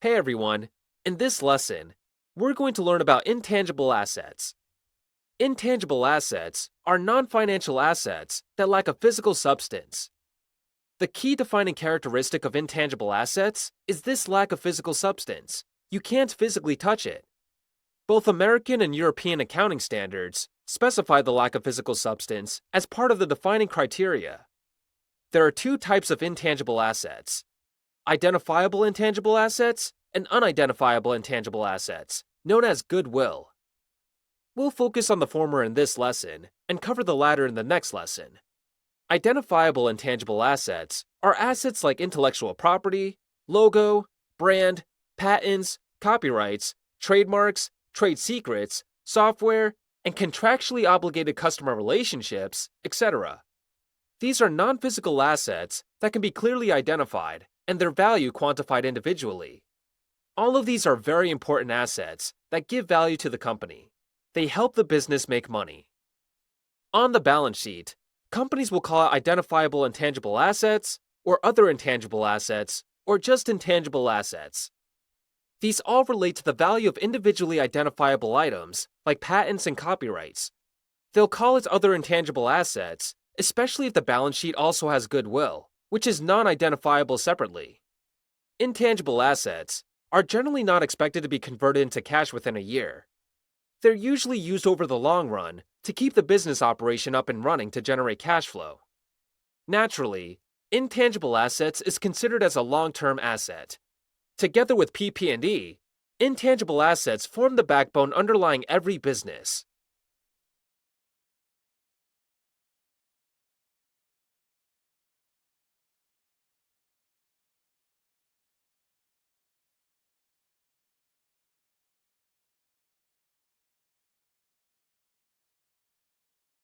Hey everyone, in this lesson, we're going to learn about intangible assets. Intangible assets are non-financial assets that lack a physical substance. The key defining characteristic of intangible assets is this lack of physical substance. You can't physically touch it. Both American and European accounting standards specify the lack of physical substance as part of the defining criteria. There are two types of intangible assets: identifiable intangible assets and unidentifiable intangible assets, known as goodwill. We'll focus on the former in this lesson and cover the latter in the next lesson. Identifiable intangible assets are assets like intellectual property, logo, brand, patents, copyrights, trademarks, trade secrets, software, and contractually obligated customer relationships, etc. These are non-physical assets that can be clearly identified and their value quantified individually. All of these are very important assets that give value to the company. They help the business make money. On the balance sheet, companies will call it identifiable intangible assets, or other intangible assets, or just intangible assets. These all relate to the value of individually identifiable items, like patents and copyrights. They'll call it other intangible assets, especially if the balance sheet also has goodwill, which is non-identifiable separately. Intangible assets are generally not expected to be converted into cash within a year. They're usually used over the long run to keep the business operation up and running to generate cash flow. Naturally, intangible assets is considered as a long-term asset. Together with PP&E, intangible assets form the backbone underlying every business.